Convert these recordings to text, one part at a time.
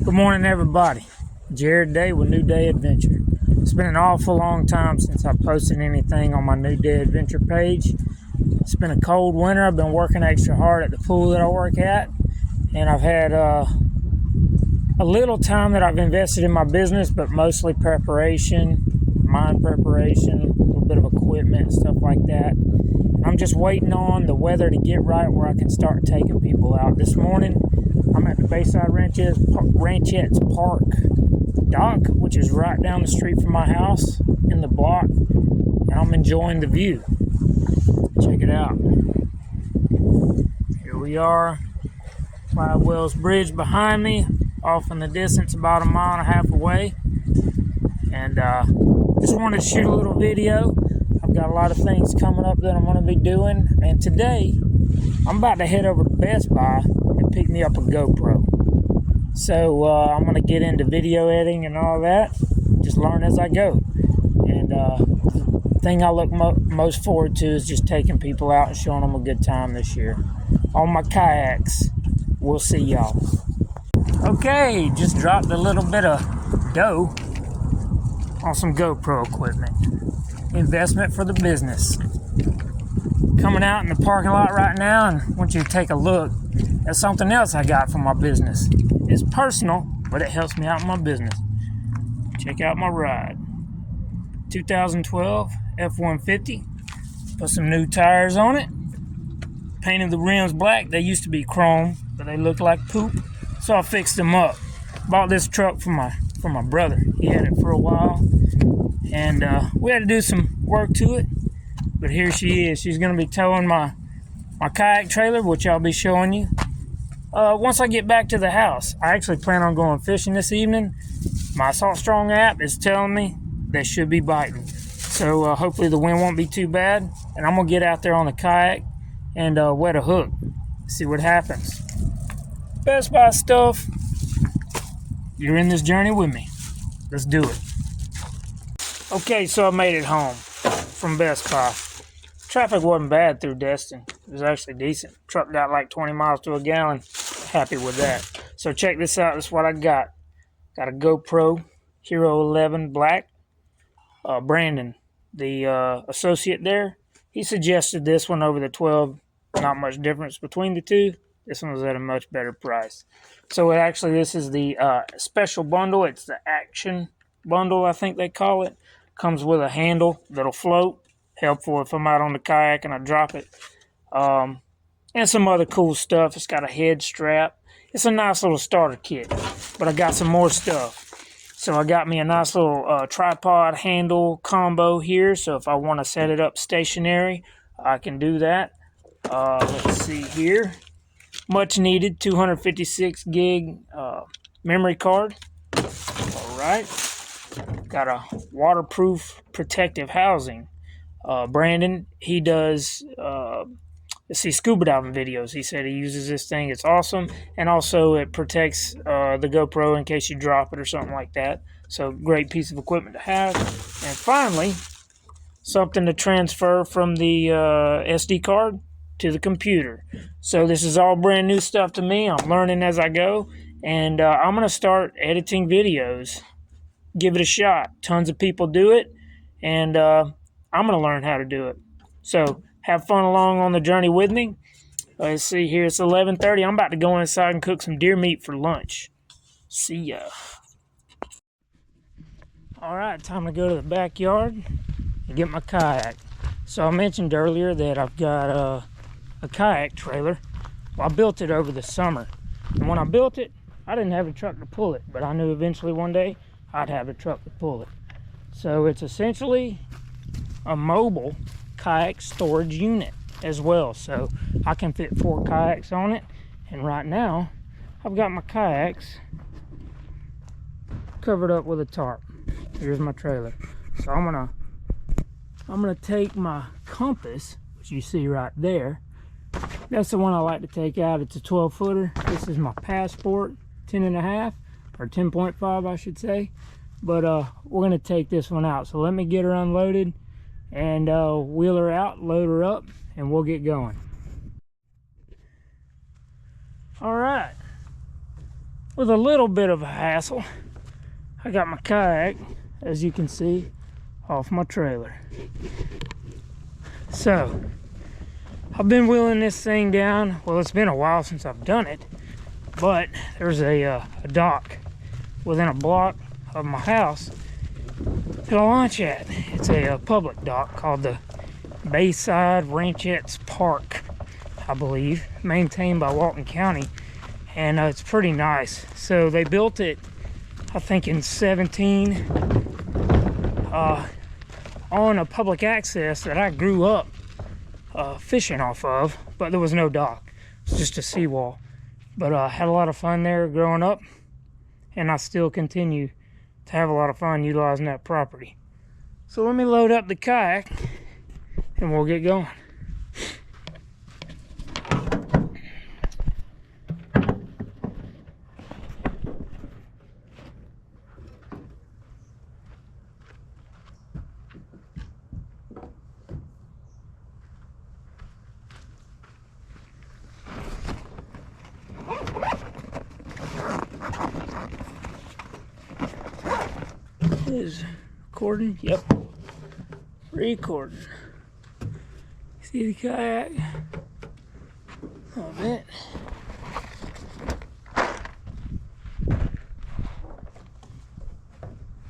Good morning, everybody. Jerid Day with New Day Adventure. It's been an awful long time since I posted anything on my New Day Adventure page. It's been a cold winter. I've been working extra hard at the pool that I work at, and I've had a little time that I've invested in my business, but mostly preparation, mind preparation, a little bit of equipment, stuff like that. I'm just waiting on the weather to get right where I can start taking people out. This morning, I'm at the Bayside Ranchettes Park dock, which is right down the street from my house in the block, and I'm enjoying the view. Check it out. Here we are, Clyde Wells Bridge behind me, off in the distance about a mile and a half away, and just wanted to shoot a little video. I've got a lot of things coming up that I'm going to be doing, and today I'm about to head over to Best Buy and pick me up a GoPro. So I'm going to get into video editing and all that, just learn as I go. And the thing I look most forward to is just taking people out and showing them a good time this year. On my kayaks. We'll see y'all. Okay, just dropped a little bit of dough on some GoPro equipment. Investment for the business. Coming out in the parking lot right now, and I want you to take a look at something else I got for my business. It's personal, but it helps me out in my business. Check out my ride. 2012 F-150. Put some new tires on it. Painted the rims black. They used to be chrome, but they look like poop, so I fixed them up. Bought this truck for my brother. He had it for a while, and we had to do some work to it. But here she is. She's going to be towing my kayak trailer, which I'll be showing you once I get back to the house. I actually plan on going fishing this evening. My Salt Strong app is telling me they should be biting. So hopefully the wind won't be too bad. And I'm going to get out there on the kayak and wet a hook. See what happens. Best Buy stuff. You're in this journey with me. Let's do it. Okay, so I made it home from Best Buy. Traffic wasn't bad through Destin. It was actually decent. Truck got like 20 miles to a gallon. Happy with that. So check this out. This is what I got. Got a GoPro Hero 11 Black. Brandon, the associate there, he suggested this one over the 12. Not much difference between the two. This one was at a much better price. So this is the special bundle. It's the action bundle, I think they call it. Comes with a handle that'll float. Helpful if I'm out on the kayak and I drop it. And some other cool stuff. It's got a head strap. It's a nice little starter kit. But I got some more stuff. So I got me a nice little tripod handle combo here. So if I want to set it up stationary, I can do that. Let's see here. Much needed 256 gig memory card. All right. Got a waterproof protective housing. Brandon, he does scuba diving videos. He said he uses this thing. It's awesome. And also it protects the GoPro in case you drop it or something like that. So great piece of equipment to have. And finally, something to transfer from the SD card to the computer. So this is all brand new stuff to me. I'm learning as I go. And I'm going to start editing videos. Give it a shot. Tons of people do it. And I'm going to learn how to do it. So have fun along on the journey with me. Let's see here. It's 11:30. I'm about to go inside and cook some deer meat for lunch. See ya. All right, time to go to the backyard and get my kayak. So I mentioned earlier that I've got a kayak trailer. Well, I built it over the summer. And when I built it, I didn't have a truck to pull it. But I knew eventually one day I'd have a truck to pull it. So it's essentially a mobile kayak storage unit as well. So I can fit 4 kayaks on it. And right now, I've got my kayaks covered up with a tarp. Here's my trailer. So I'm gonna take my compass, which you see right there. That's the one I like to take out. It's a 12-footer. This is my Passport 10.5 or 10.5, I should say. But we're gonna take this one out. So let me get her unloaded and wheel her out, load her up, and we'll get going. All right, with a little bit of a hassle. I got my kayak, as you can see, off my trailer. So, I've been wheeling this thing down. Well, it's been a while since I've done it, but there's a dock within a block of my house that I launch at. It's a public dock called the Bayside Ranchettes Park, I believe, maintained by Walton County, and it's pretty nice. So they built it, I think, in 17 on a public access that I grew up fishing off of, but there was no dock. It's just a seawall. But I had a lot of fun there growing up, and I still continue to have a lot of fun utilizing that property. So let me load up the kayak and we'll get going. Is recording? Yep, recording. See the kayak? A little bit.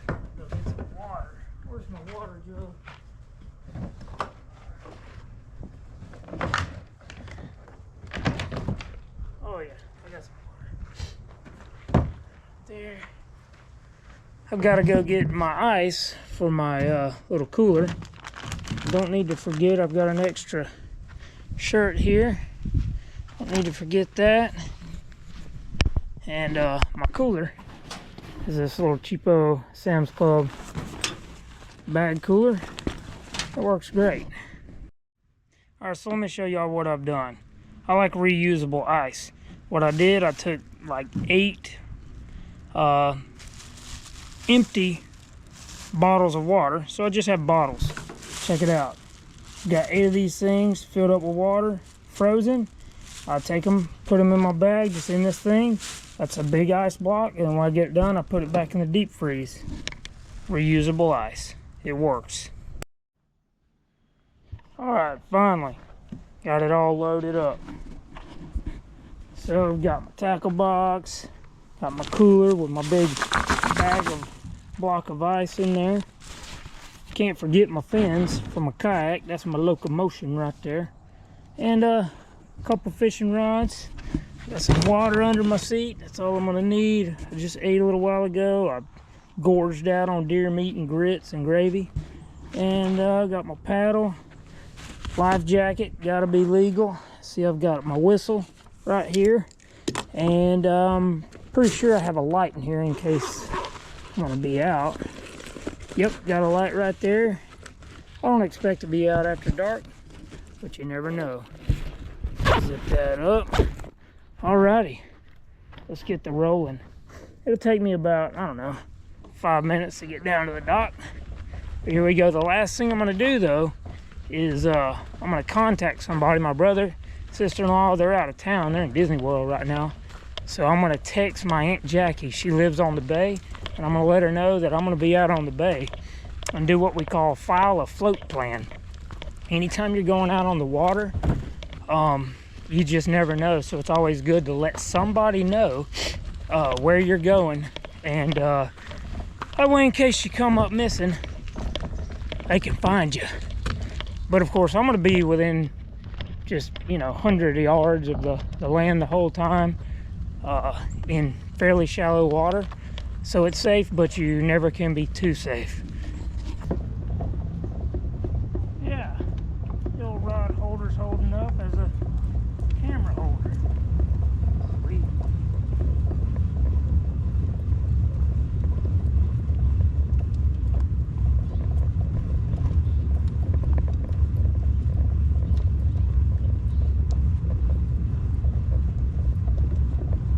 Go get some water. Where's my water jug? Oh yeah, I got some water. There. I've got to go get my ice for my little cooler. Don't need to forget I've got an extra shirt here. Don't need to forget that. And my cooler is this little cheapo Sam's Club bag cooler. It works great. Alright, so let me show y'all what I've done. I like reusable ice. What I did, I took like 8 empty bottles of water. So I just have bottles. Check it out. Got 8 of these things filled up with water, frozen. I take them, put them in my bag, just in this thing. That's a big ice block, and when I get it done, I put it back in the deep freeze. Reusable ice. It works. Alright, finally got it all loaded up. So I've got my tackle box, got my cooler with my big bag of block of ice in there. Can't forget my fins for my kayak. That's my locomotion right there. And a couple fishing rods. Got some water under my seat. That's all I'm gonna need. I just ate a little while ago. I gorged out on deer meat and grits and gravy. And got my paddle, life jacket, gotta be legal. See, I've got my whistle right here. And pretty sure I have a light in here in case I'm gonna be out. Yep, got a light right there. I don't expect to be out after dark, but you never know. Zip that up. Alrighty, let's get the rolling. It'll take me about, I don't know, 5 minutes to get down to the dock. But here we go. The last thing I'm gonna do though is I'm gonna contact somebody. My brother, sister-in-law, they're out of town. They're in Disney World right now. So I'm gonna text my Aunt Jackie. She lives on the bay, and I'm gonna let her know that I'm gonna be out on the bay and do what we call file a float plan. Anytime you're going out on the water, you just never know. So it's always good to let somebody know where you're going, and that way, in case you come up missing, they can find you. But of course, I'm gonna be within just 100 yards of the land the whole time, in fairly shallow water. So it's safe, but you never can be too safe. Yeah, the old rod holder's holding up as a camera holder. Sweet.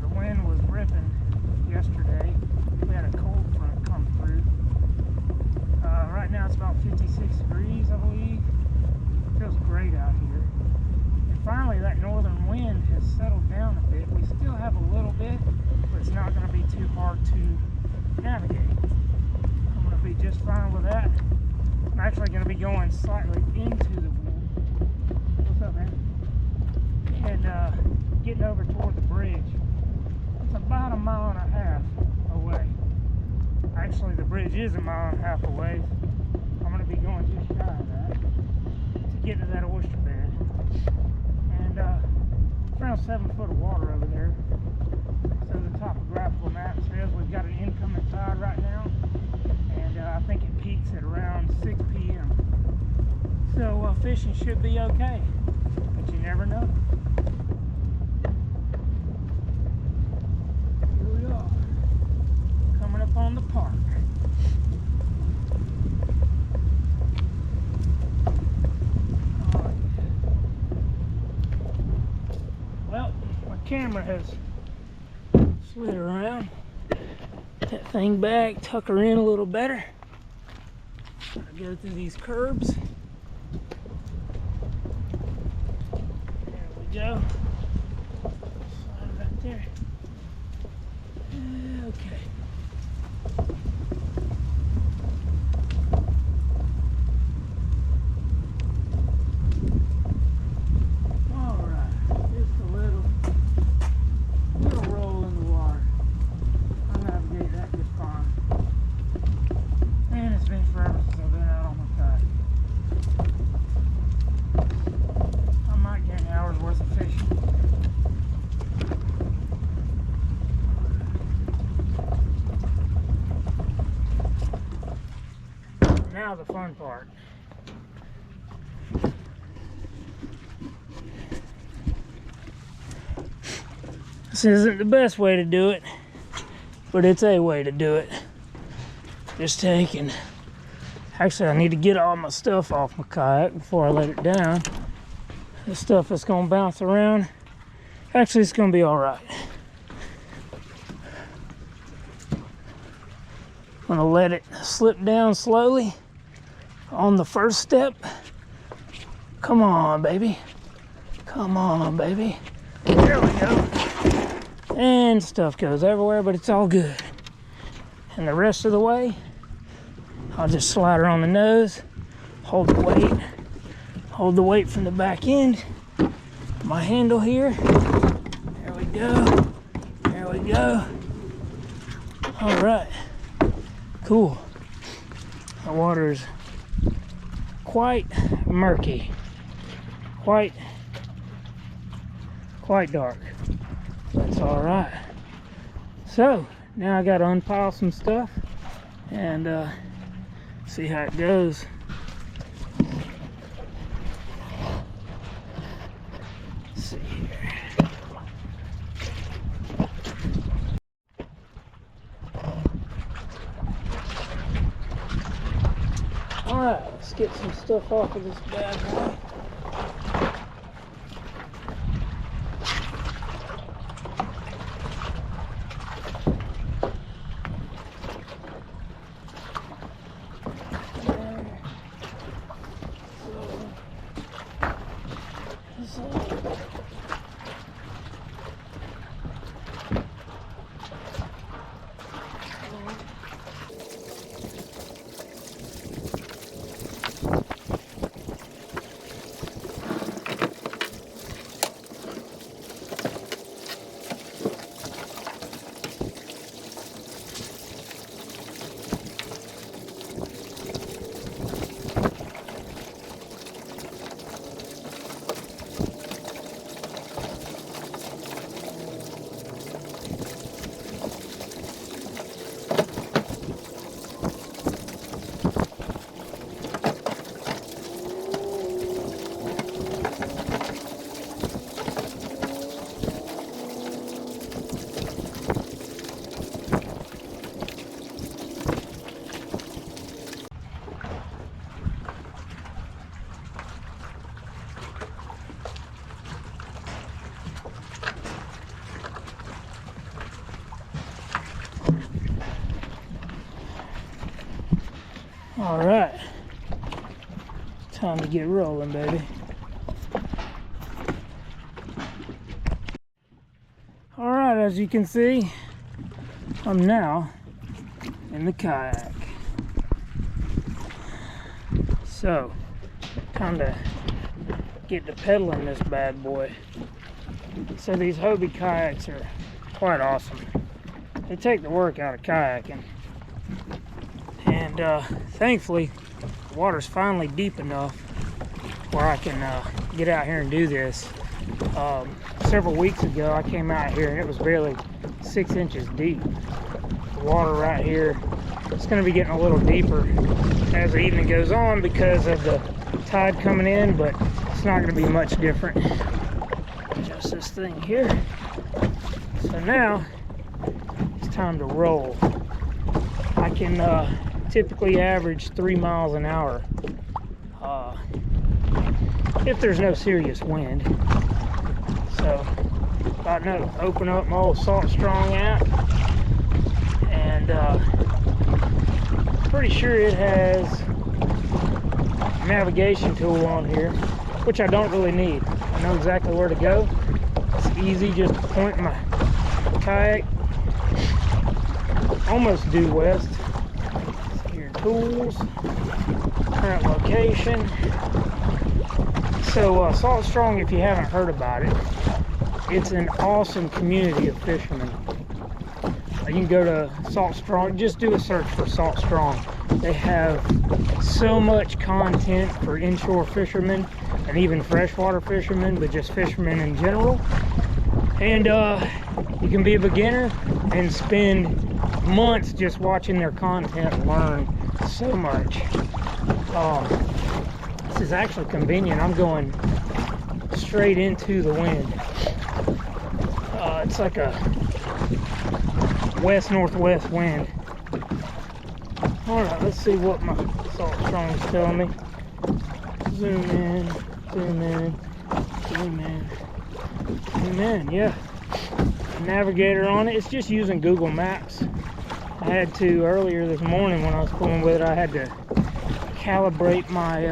The wind was ripping yesterday. We had a cold front come through, navigate. I'm going to be just fine with that. I'm actually going to be going slightly into the wind. What's up, man? And getting over toward the bridge. It's about 1.5 miles away. Actually, the bridge is 1.5 miles away. I'm going to be going just shy of that to get to that oyster bed. And it's around 7 foot of water over there. So the topographical map says we've got an incoming tide right now. And I think it peaks at around 6 p.m. So fishing should be okay, but you never know. Here we are, coming up on the park. Well, my camera has slid around. Put that thing back, tuck her in a little better. I go through these curbs. There we go. Slide right there. Okay. All right. Just a little roll in the water. I'll navigate that just fine. And it's been forever since I've been out on my kayak. I might get an hour's worth of fishing. Now the fun part. This isn't the best way to do it, but it's a way to do it. Just taking. Actually, I need to get all my stuff off my kayak before I let it down. This stuff is going to bounce around. Actually, it's going to be all right. I'm going to let it slip down slowly on the first step. Come on, baby. Come on, baby. There we go. And stuff goes everywhere, but it's all good. And the rest of the way, I'll just slide her on the nose, hold the weight from the back end, my handle here. There we go. There we go. All right. Cool. The water's quite murky, quite dark. That's all right. So now I got to unpile some stuff and see how it goes. Let's see here. All right, let's get some stuff off of this bad boy. All right, time to get rolling, baby. All right, as you can see, I'm now in the kayak. So, time to get to pedaling this bad boy. So these Hobie kayaks are quite awesome. They take the work out of kayaking. And thankfully, the water's finally deep enough where I can get out here and do this. Several weeks ago, I came out here and it was barely 6 inches deep. The water right here, it's going to be getting a little deeper as the evening goes on because of the tide coming in, but it's not going to be much different. Just this thing here. So now it's time to roll. I can typically average 3 miles an hour if there's no serious wind. So about to open up my old Salt Strong app, and pretty sure it has a navigation tool on here, which I don't really need. I know exactly where to go. It's easy, just to point my kayak almost due west. See your tools, current location. So Salt Strong, if you haven't heard about it, it's an awesome community of fishermen. You can go to Salt Strong, just do a search for Salt Strong. They have so much content for inshore fishermen and even freshwater fishermen, but just fishermen in general. And you can be a beginner and spend months just watching their content and learn so much. This is actually convenient. I'm going straight into the wind. It's like a west-northwest wind. Alright, let's see what my Salt Strong is telling me. Zoom in, zoom in, zoom in, zoom in, yeah. Navigator on it. It's just using Google Maps. I had to earlier this morning when I was pulling with it, I had to calibrate my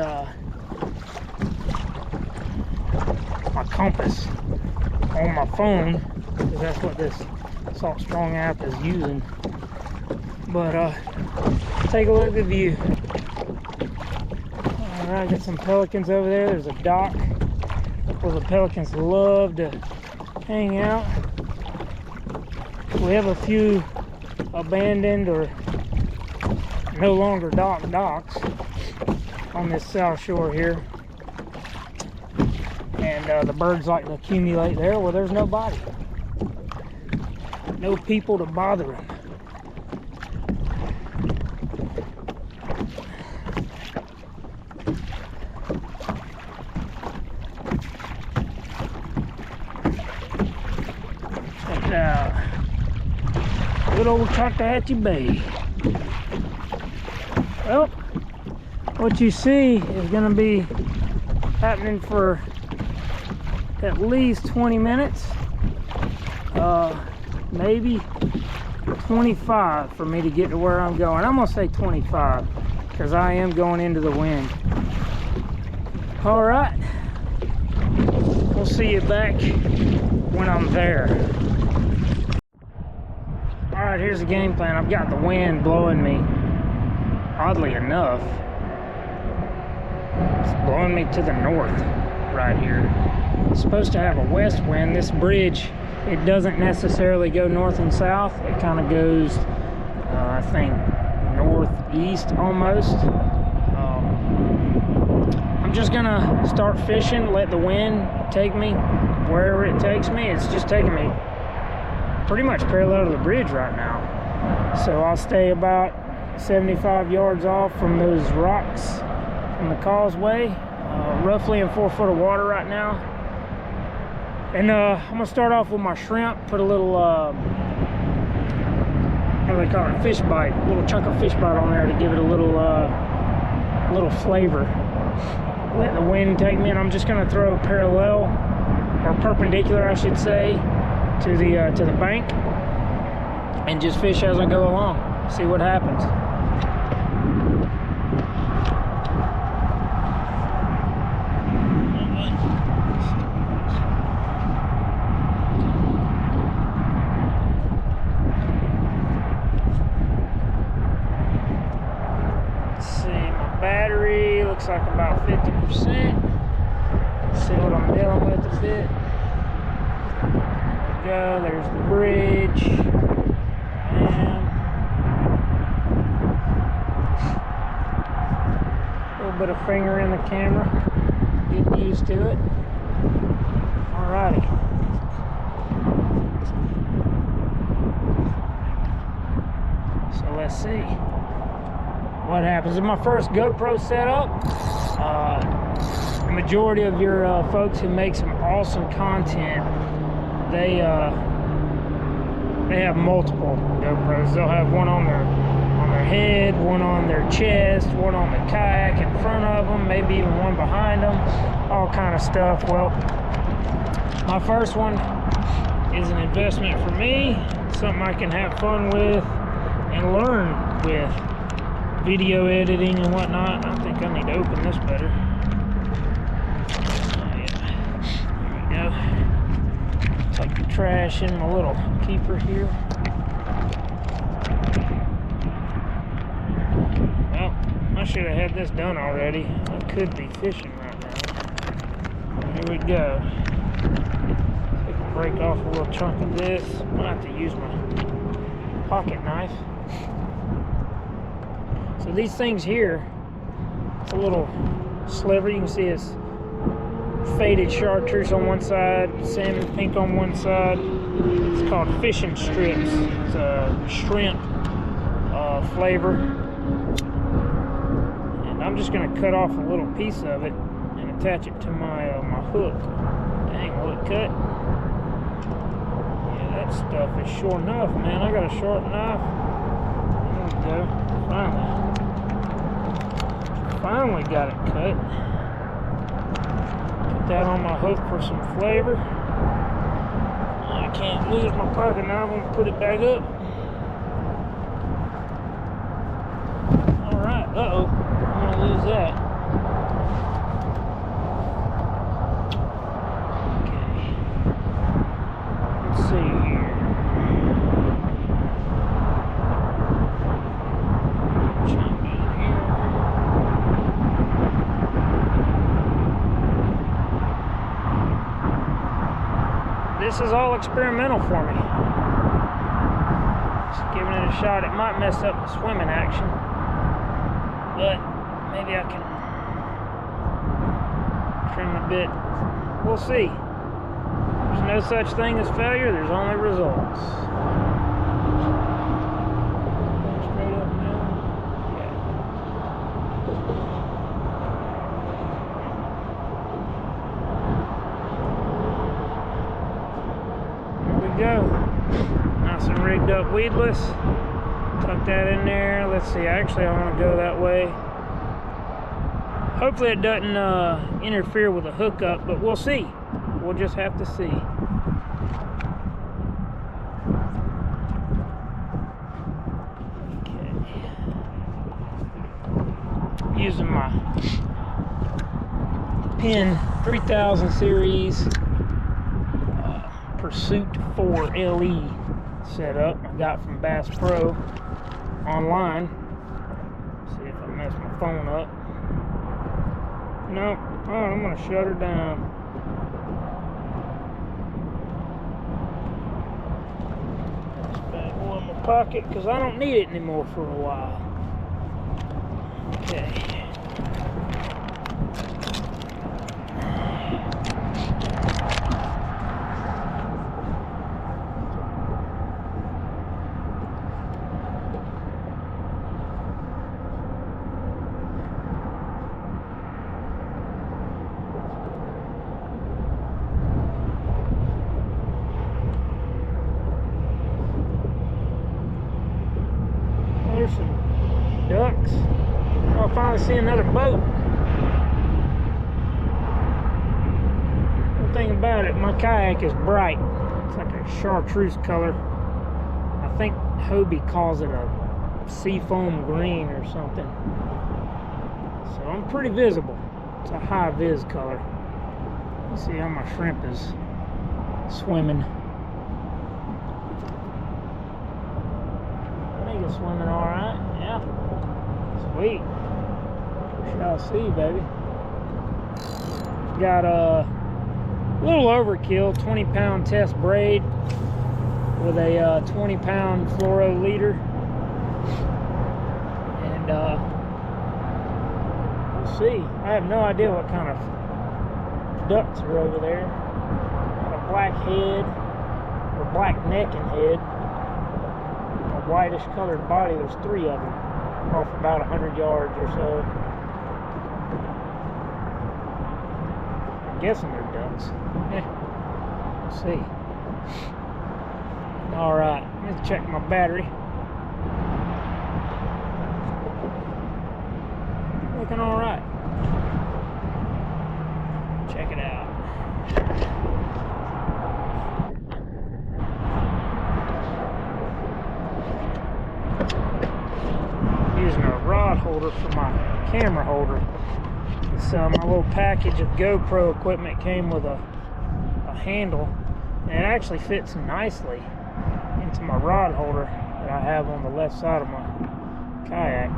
my compass on my phone, because that's what this Salt Strong app is using. But take a look at the view. Alright, got some pelicans over there. There's a dock where the pelicans love to hang out. We have a few abandoned or no longer docked docks on this south shore here. And the birds like to accumulate there where there's nobody. No people to bother them. Check it out. Good old Talkatahatchee Bay. Well, what you see is going to be happening for at least 20 minutes, maybe 25 for me to get to where I'm going. I'm gonna say 25 because I am going into the wind. All right, we'll see you back when I'm there. All right, here's the game plan. I've got the wind blowing me, oddly enough. It's blowing me to the north right here. It's supposed to have a west wind. This bridge, it doesn't necessarily go north and south. It kind of goes, I think, northeast almost. I'm just gonna start fishing, let the wind take me wherever it takes me. It's just taking me pretty much parallel to the bridge right now. So I'll stay about 75 yards off from those rocks from the causeway, roughly in 4 foot of water right now. And I'm gonna start off with my shrimp, put a little, what do they call it, fish bite, a little chunk of fish bite on there to give it a little, little flavor. Let the wind take me, and I'm just gonna throw parallel, or perpendicular I should say, to the bank, and just fish as I go along, see what happens. looks like about 50%. See what I'm dealing with a bit. There we go, there's the bridge. And a little bit of finger in the camera. Get used to it. Alrighty. So let's see what happens. This is my first GoPro setup. The majority of your folks who make some awesome content, they have multiple GoPros. They'll have one on their head, one on their chest, one on the kayak in front of them, maybe even one behind them, all kind of stuff. Well, my first one is an investment for me, something I can have fun with and learn with video editing and whatnot. I think I need to open this better. There we go. Take the trash in my little keeper here. Well, I should have had this done already. I could be fishing right now. Here we go. Take a break off a little chunk of this. I'm gonna have to use my pocket knife. So these things here, it's a little sliver. You can see it's faded chartreuse on one side, salmon pink on one side. It's called fishing strips. It's a shrimp flavor. And I'm just going to cut off a little piece of it and attach it to my my hook. Dang, will it cut? Yeah, that stuff is short enough, man. I got a short knife. There we go. Finally got it cut. Put that on my hook for some flavor. I can't lose my pocket knife. I'm going to put it back up. Alright, uh-oh. I'm going to lose that. Okay. Let's see here. This is all experimental for me. Just giving it a shot. It might mess up the swimming action, but maybe I can trim a bit. We'll see. There's no such thing as failure. There's only results. Straight up now. Yeah. Go. Nice and rigged up weedless. Tuck that in there. Let's see. Actually, I want to go that way. Hopefully it doesn't interfere with the hookup, but we'll see. We'll just have to see. Okay. Using my Penn 3000 series Pursuit 4 LE setup I got from Bass Pro online. See if I mess my phone up. No, oh, I'm gonna shut her down. This bad boy in my pocket because I don't need it anymore for a while. Okay. There's some ducks. Oh, I finally see another boat. One thing about it, my kayak is bright. It's like a chartreuse color. I think Hobie calls it a seafoam green or something. So I'm pretty visible. It's a high vis color. You see how my shrimp is swimming. I think it's swimming all right. Yeah. Sweet. Shall see, baby. Got a little overkill 20-pound test braid with a 20-pound fluoro leader, and we'll see. I have no idea what kind of ducks are over there. Got a black head, or black neck and head, a whitish colored body. There's 3 of them off about 100 yards or so. I'm guessing they're ducks. We'll see. Alright, let's check my battery. Looking alright. Check it out. Using a rod holder for my camera holder. This, my little package of GoPro equipment came with a handle, and it actually fits nicely into my rod holder that I have on the left side of my kayak.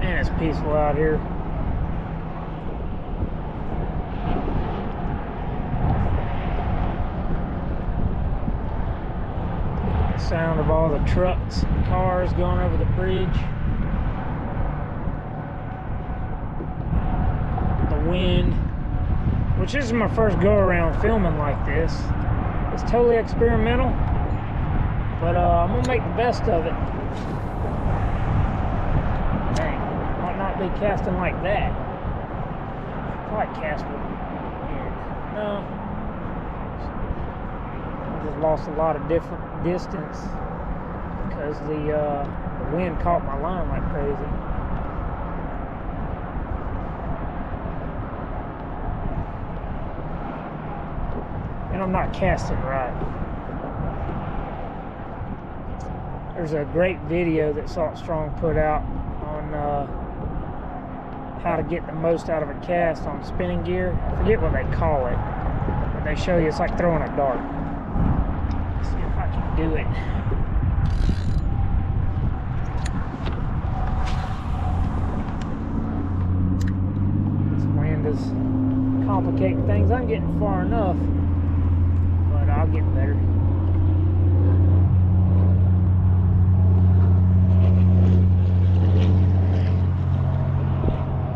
Man, it's peaceful out here. Sound of all the trucks and cars going over the bridge. The wind, which is my first go around filming like this. It's totally experimental, but I'm gonna make the best of it. Dang, might not be casting like that. Probably cast with wind. No. Just lost a lot of different distance because the wind caught my line like crazy. And I'm not casting right. There's a great video that Salt Strong put out on how to get the most out of a cast on spinning gear. I forget what they call it, but they show you it's like throwing a dart. See if I can do it. This wind is complicating things. I'm getting far enough, but I'll get better.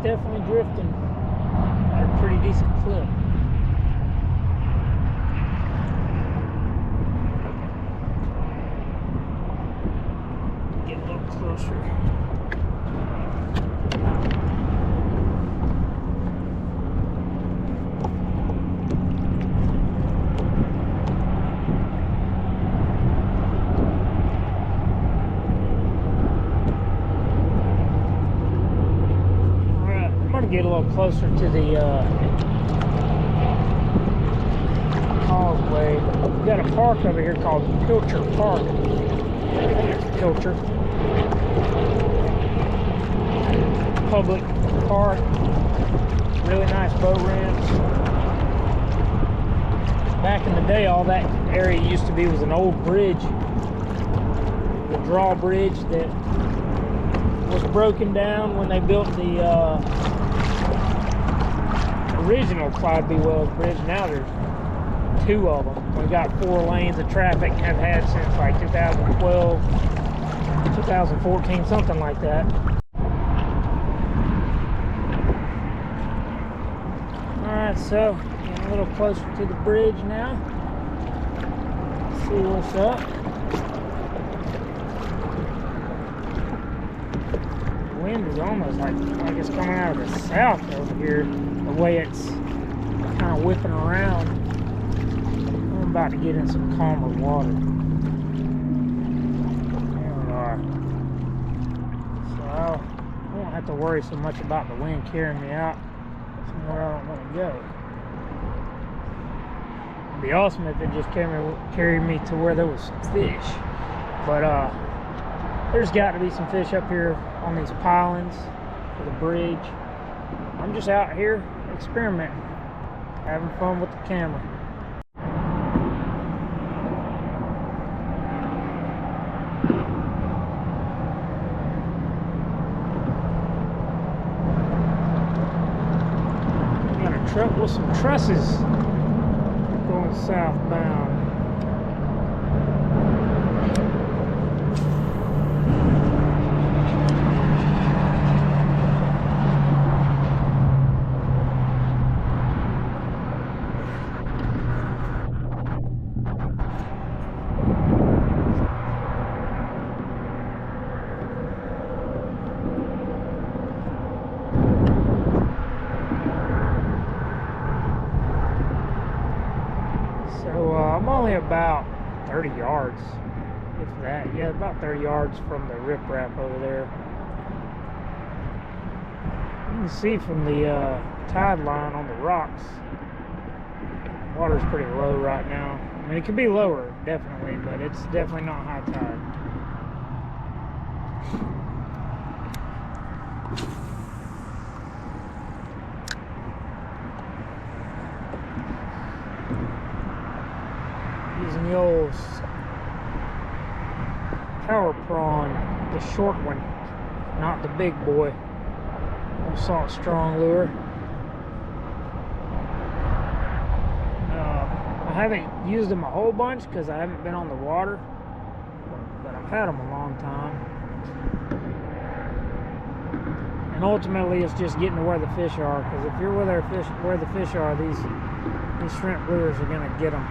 Definitely drifting at a pretty decent clip. Closer. Alright, I'm going to get a little closer to the causeway. We've got a park over here called Pilcher Park. Pilcher. Public park, really nice boat ramps. Back in the day, all that area used to be was an old bridge, the drawbridge that was broken down when they built the original Clyde B. Wells Bridge. Now there's 2 of them. We've got 4 lanes of traffic, have had since like 2012, 2014, something like that. Alright, so getting a little closer to the bridge now. Let's see what's up. The wind is almost like it's coming out of the south over here, the way it's kind of whipping around. I'm about to get in some calmer water. There we are. So I won't have to worry so much about the wind carrying me out somewhere I don't want to go. It'd be awesome if it just carried me to where there was some fish. But there's got to be some fish up here on these pilings for the bridge. I'm just out here experimenting, having fun with the camera. Got a truck with some trusses going southbound. I'm only about 30 yards, if that. Yeah, about 30 yards from the riprap over there. You can see from the tide line on the rocks, water's pretty low right now. I mean, it could be lower, definitely, but it's definitely not high tide. Using the old power prawn, the short one, not the big boy. Old Salt Strong lure. I haven't used them a whole bunch because I haven't been on the water, but I've had them a long time. And ultimately, it's just getting to where the fish are. Because if you're where the fish are, these shrimp lures are gonna get them.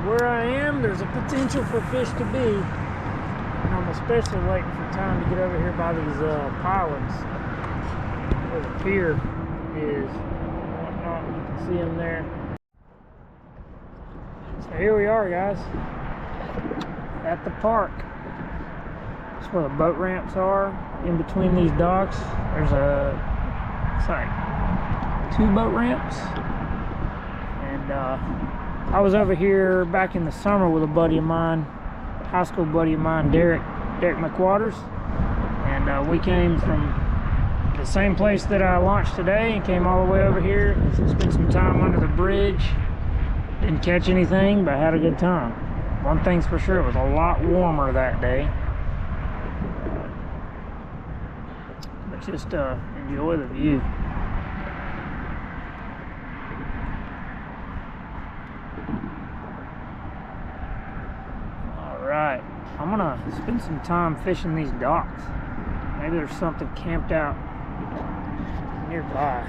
Where I am, there's a potential for fish to be, and I'm especially waiting for time to get over here by these pilings where the pier is and whatnot. You can see them there. So here we are, guys, at the park. That's where the boat ramps are. In between these docks, there's it's like 2 boat ramps, and I was over here back in the summer with a buddy of mine, high school buddy of mine, Derek McWaters, and we came from the same place that I launched today and came all the way over here, spent some time under the bridge. Didn't catch anything, but had a good time. One thing's for sure, it was a lot warmer that day. But just enjoy the view. Alright, I'm gonna spend some time fishing these docks. Maybe there's something camped out nearby.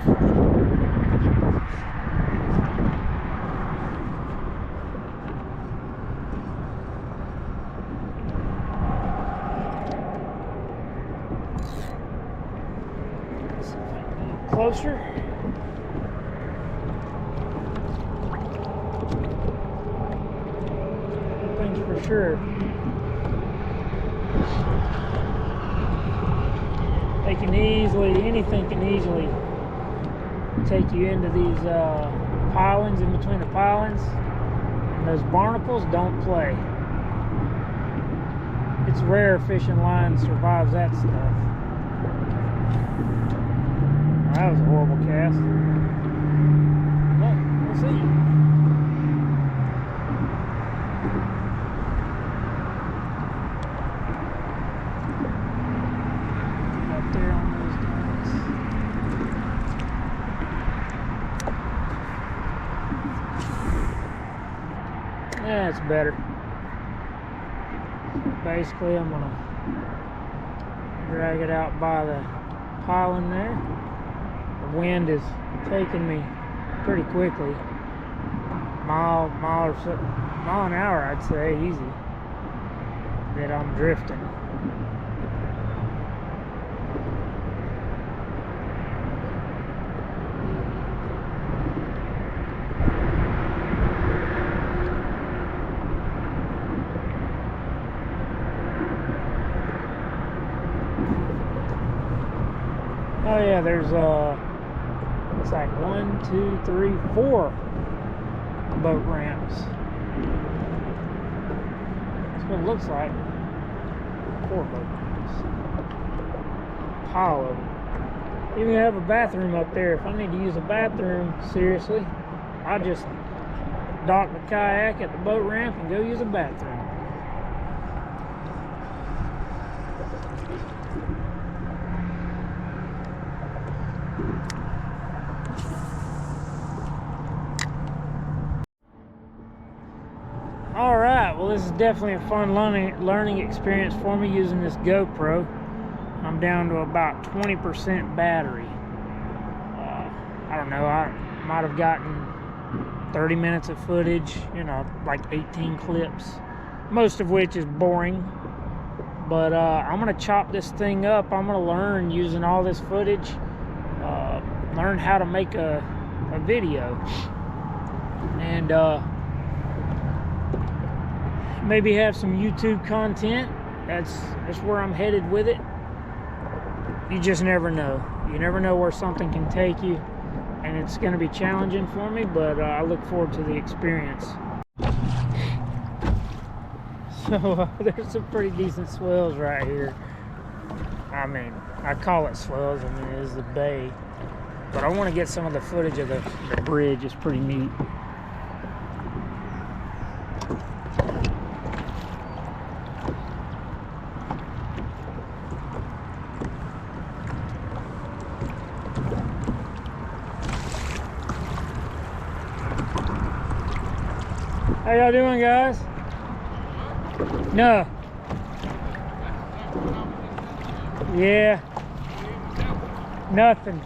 Closer. Things for sure. Anything can easily take you into these pilings, in between the pilings. And those barnacles don't play. It's rare a fishing line survives that stuff. That was a horrible cast. But we'll see. Up there on those docks. Yeah, it's better. Basically, I'm gonna drag it out by the piling there. The wind is taking me pretty quickly, mile an hour, I'd say, easy, that I'm drifting. Oh yeah, there's looks like 1, 2, 3, 4 boat ramps. That's what it looks like. 4 boat ramps. Pile of them. Even have a bathroom up there. If I need to use a bathroom, seriously, I just dock the kayak at the boat ramp and go use a bathroom. Alright, well, this is definitely a fun learning experience for me using this GoPro. I'm down to about 20% battery. I don't know, I might have gotten 30 minutes of footage, you know, like 18 clips, most of which is boring. But I'm going to chop this thing up. I'm going to learn using all this footage, learn how to make a video. And maybe have some YouTube content. That's where I'm headed with it. You just never know. You never know where something can take you, and it's going to be challenging for me, but I look forward to the experience. So there's some pretty decent swells right here. I mean, I call it swells. I mean, it is the bay, but I want to get some of the footage of the bridge. It's pretty neat. How y'all doing, guys? No. Yeah. Nothing.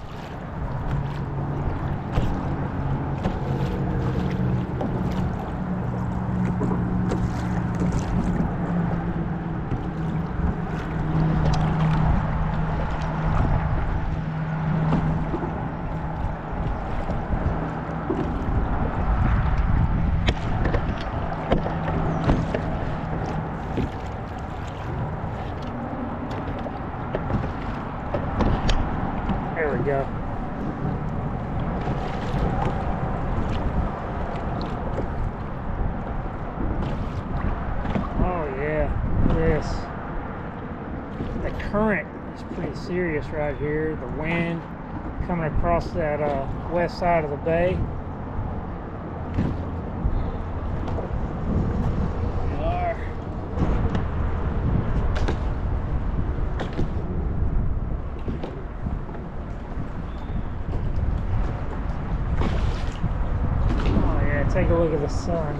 There we go. Oh yeah, this. The current is pretty serious right here. The wind coming across that west side of the bay. Take a look at the sun.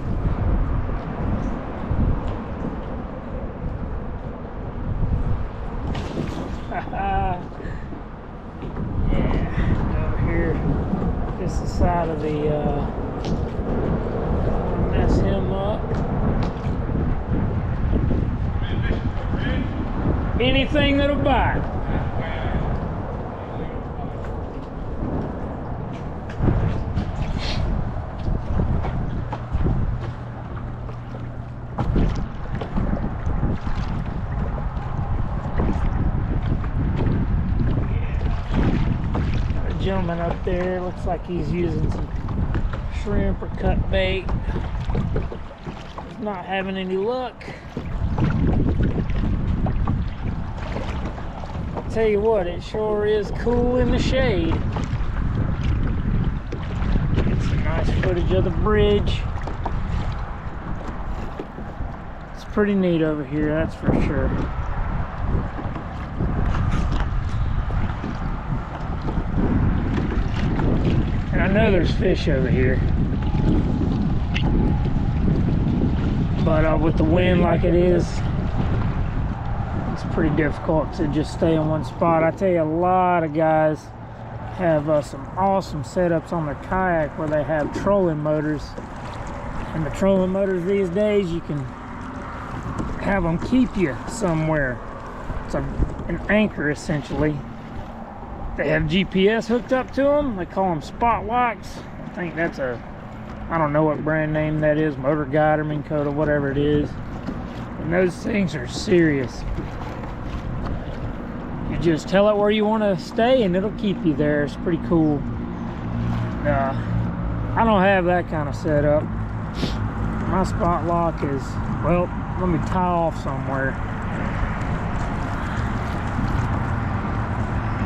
Yeah, over here, this is the side of the, mess him up. Anything that'll bite. Gentleman up there looks like he's using some shrimp or cut bait. He's not having any luck. I'll tell you what, it sure is cool in the shade. Get some nice footage of the bridge. It's pretty neat over here, that's for sure. I know there's fish over here, but with the wind like it is, it's pretty difficult to just stay in one spot. I tell you, a lot of guys have some awesome setups on their kayak where they have trolling motors, and the trolling motors these days, you can have them keep you somewhere. It's an anchor essentially. They have GPS hooked up to them. They call them spot locks. I think that's I don't know what brand name that is, Motor Guide or Minn Kota, whatever it is. And those things are serious. You just tell it where you want to stay and it'll keep you there. It's pretty cool. I don't have that kind of setup. My spot lock is, well, let me tie off somewhere.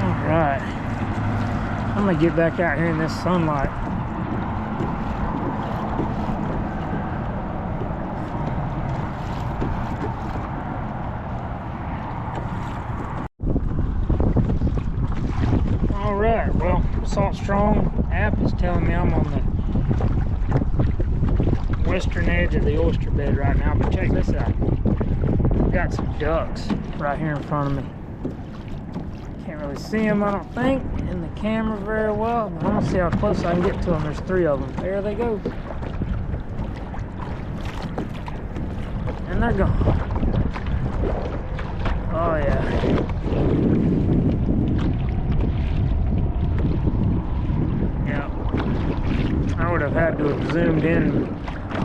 All right, I'm gonna get back out here in this sunlight. All right, well, Salt Strong app is telling me I'm on the western edge of the oyster bed right now, but check this out. I've got some ducks right here in front of me. Can't really see them, I don't think, in the camera very well. I'm gonna see how close I can get to them. There's 3 of them. There they go. And they're gone. Oh yeah. Yep. I would have had to have zoomed in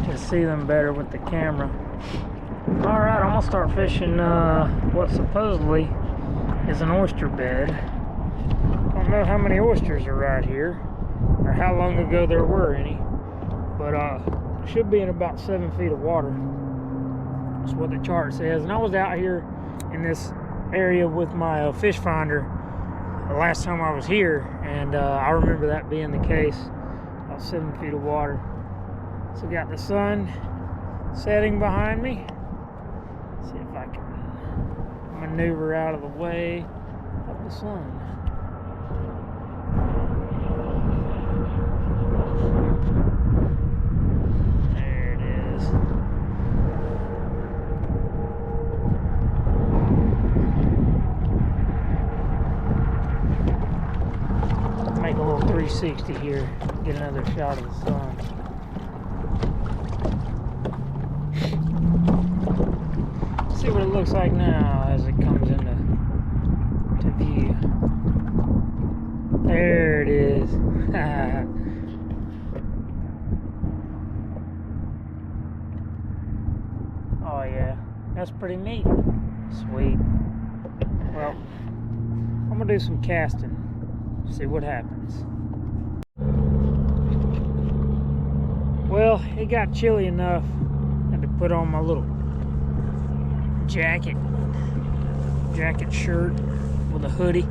to see them better with the camera. Alright, I'm gonna start fishing what supposedly is an oyster bed. Don't know how many oysters are right here, or how long ago there were any, but should be in about 7 feet of water. That's what the chart says. And I was out here in this area with my fish finder the last time I was here, and I remember that being the case. About 7 feet of water. So got the sun setting behind me. See if I can maneuver out of the way of the sun. There it is. Make a little 360 here, get another shot of the sun. See what it looks like now as it comes into view. There it is. Oh yeah, that's pretty neat. Sweet. Well, I'm gonna do some casting. See what happens. Well, it got chilly enough. I had to put on my little jacket shirt with a hoodie.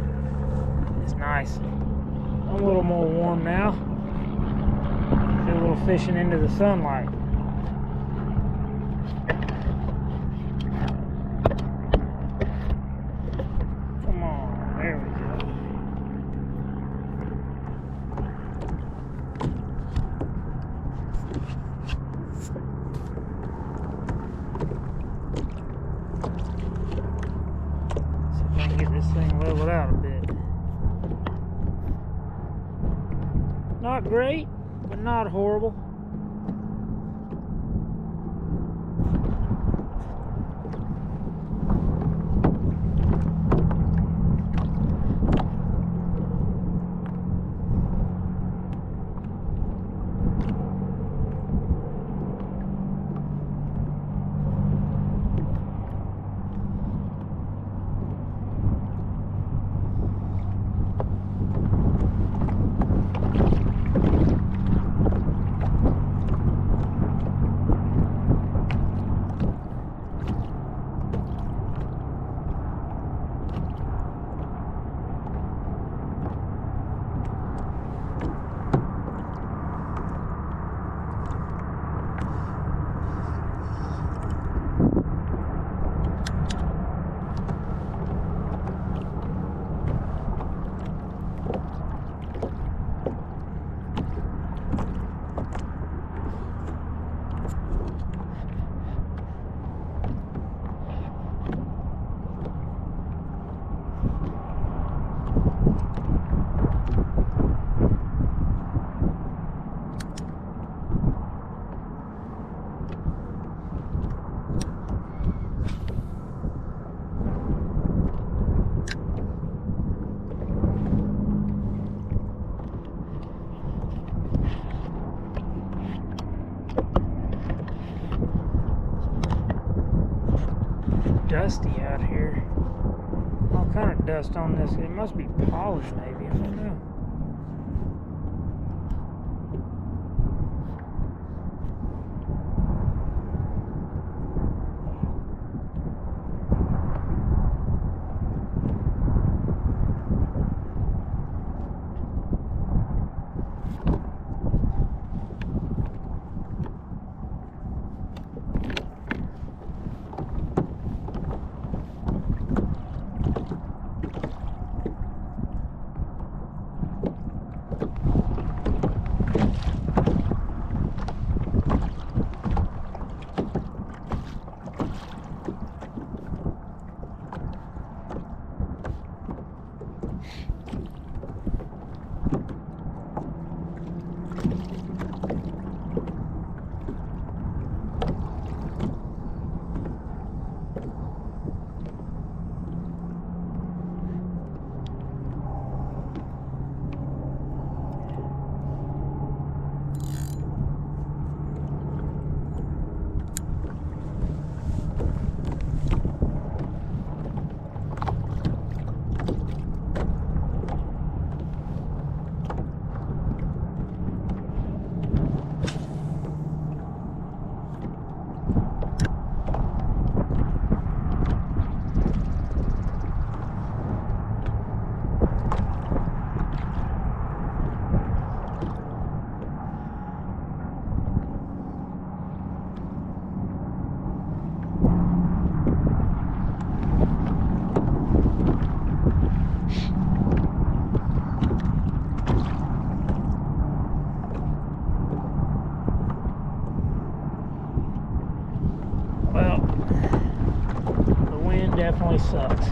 It's nice. I'm a little more warm now. Do a little fishing into the sunlight. Come on, there we go. Thing leveled out a bit. Not great, but not horrible. Dusty out here. All kind of dust on this. It must be polished maybe. I don't know. sucks.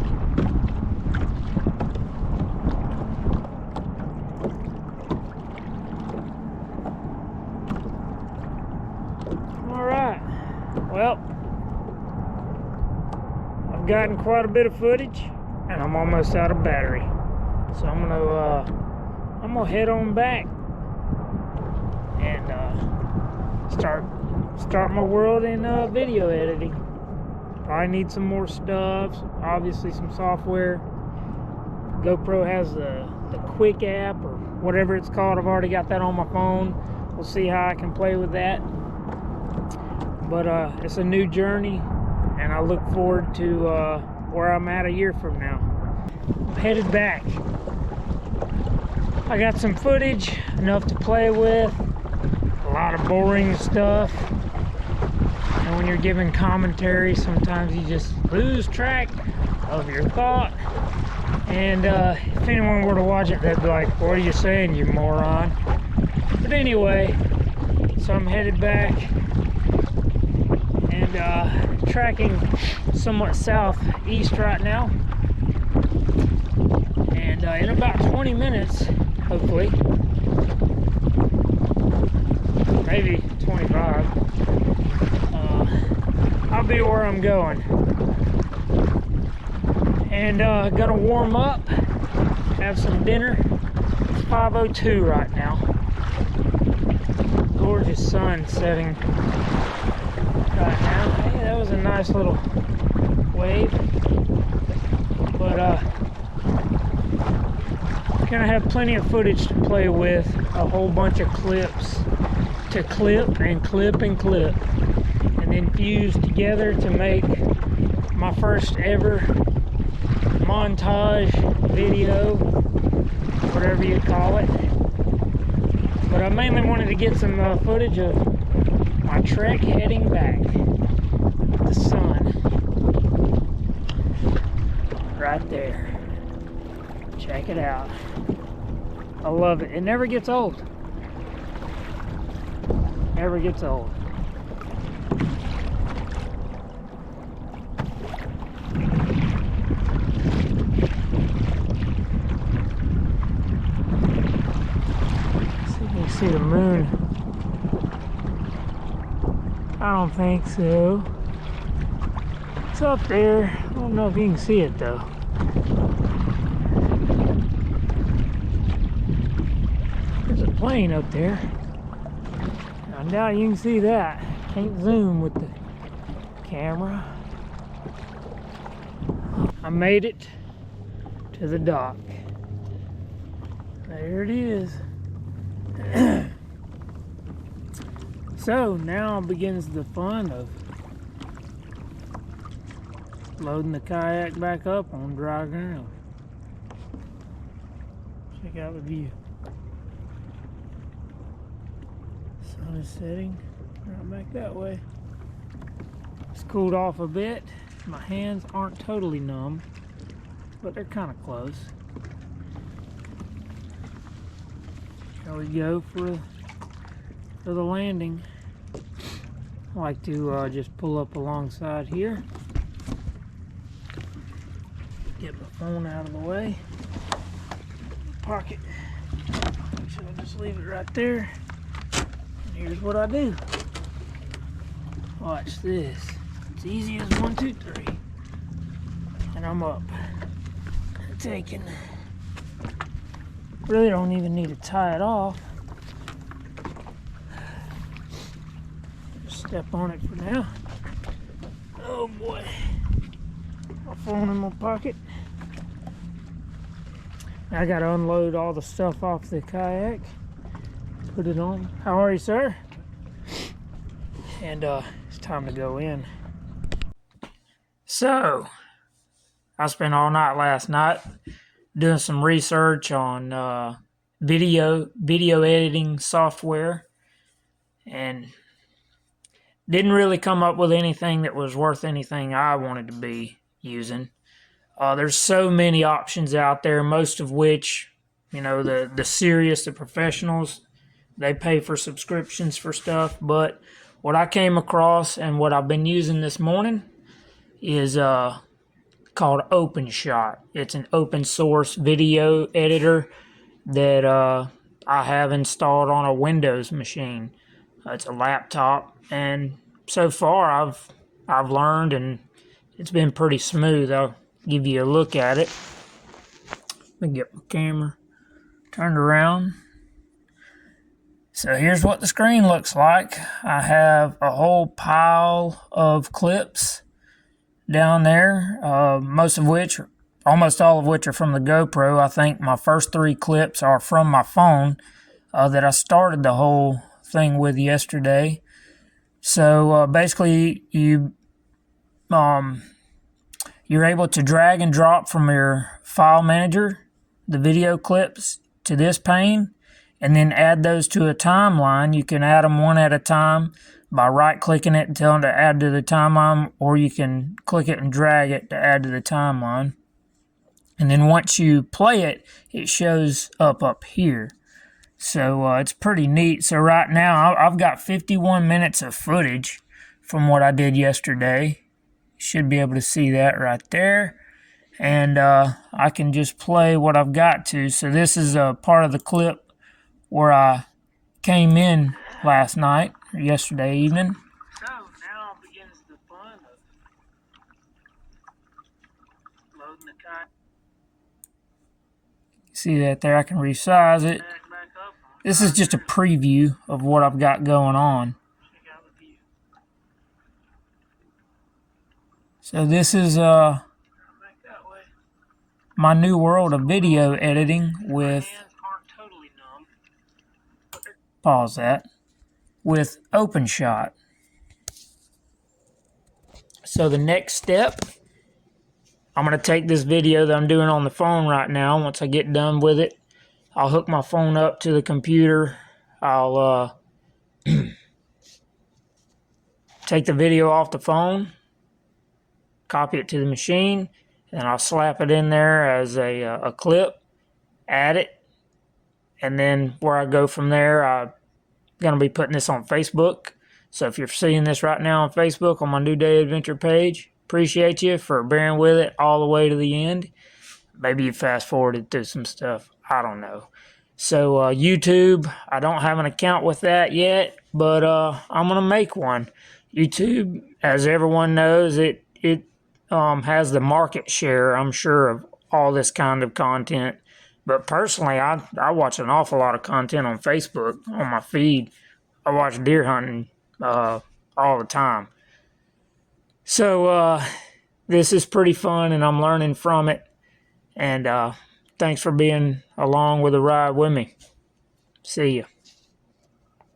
Alright, well, I've gotten quite a bit of footage and I'm almost out of battery. So I'm gonna head on back and start my world in video editing. Probably need some more stuff, obviously some software. GoPro has the Quick app or whatever it's called. I've already got that on my phone. We'll see how I can play with that. But it's a new journey and I look forward to where I'm at a year from now. I'm headed back. I got some footage, enough to play with, a lot of boring stuff. And when you're giving commentary, sometimes you just lose track of your thought. And if anyone were to watch it, they'd be like, what are you saying, you moron? But anyway, so I'm headed back and tracking somewhat southeast right now. And in about 20 minutes, hopefully, maybe 25, I'll be where I'm going. And gotta warm up, have some dinner. It's 5:02 right now. Gorgeous sun setting right now. Hey, that was a nice little wave. But gonna have plenty of footage to play with, a whole bunch of clips to clip and clip and clip, and then fuse together to make my first ever montage video, whatever you call it. But I mainly wanted to get some footage of my trek heading back. The sun right there. Check it out. I love it. It never gets old. Never gets old. See if you can see the moon. I don't think so. It's up there. I don't know if you can see it though. There's a plane up there. I doubt you can see that. Can't zoom with the camera. I made it to the dock. There it is. So now begins the fun of loading the kayak back up on dry ground. Check out the view. Sun is setting right back that way. It's cooled off a bit. My hands aren't totally numb, but they're kind of close. Here we go for the landing. I like to just pull up alongside here. Get my phone out of the way. Pocket. Should I just leave it right there? And here's what I do. Watch this. It's easy as 1, 2, 3. And I'm up. Taking. Really don't even need to tie it off. Just step on it for now. Oh boy. My phone in my pocket. Now I gotta unload all the stuff off the kayak. Put it on. How are you, sir? And it's time to go in. So, I spent all night last night doing some research on video editing software, and didn't really come up with anything that was worth anything I wanted to be using. There's so many options out there, most of which, you know, the serious, the professionals, they pay for subscriptions for stuff. But what I came across and what I've been using this morning is called OpenShot. It's an open source video editor that I have installed on a Windows machine. It's a laptop, and so far I've learned, and it's been pretty smooth. I'll give you a look at it. Let me get my camera turned around. So here's what the screen looks like. I have a whole pile of clips down there, almost all of which are from the GoPro. I think my first 3 clips are from my phone that I started the whole thing with yesterday. So basically you're able to drag and drop from your file manager the video clips to this pane, and then add those to a timeline. You can add them one at a time by right-clicking it and telling it to add to the timeline, or you can click it and drag it to add to the timeline. And then once you play it, it shows up here. So it's pretty neat. So right now, I've got 51 minutes of footage from what I did yesterday. You should be able to see that right there. And I can just play what I've got to. So this is a part of the clip where I came in last night, or yesterday evening. So now begins the fun of loading the kite. See that there? I can resize it. This is just a preview of what I've got going on. So this is my new world of video editing with, pause that, with OpenShot. So the next step, I'm going to take this video that I'm doing on the phone right now. Once I get done with it, I'll hook my phone up to the computer. I'll take the video off the phone, copy it to the machine, and I'll slap it in there as a clip, add it, and then where I go from there, I'm going to be putting this on Facebook. So if you're seeing this right now on Facebook on my New Day Adventure page, appreciate you for bearing with it all the way to the end. Maybe you fast forwarded through some stuff. I don't know. So YouTube, I don't have an account with that yet, but I'm going to make one. YouTube, as everyone knows, it has the market share, I'm sure, of all this kind of content. But personally, I watch an awful lot of content on Facebook, on my feed. I watch deer hunting all the time. So this is pretty fun, and I'm learning from it. And thanks for being along with the ride with me. See ya.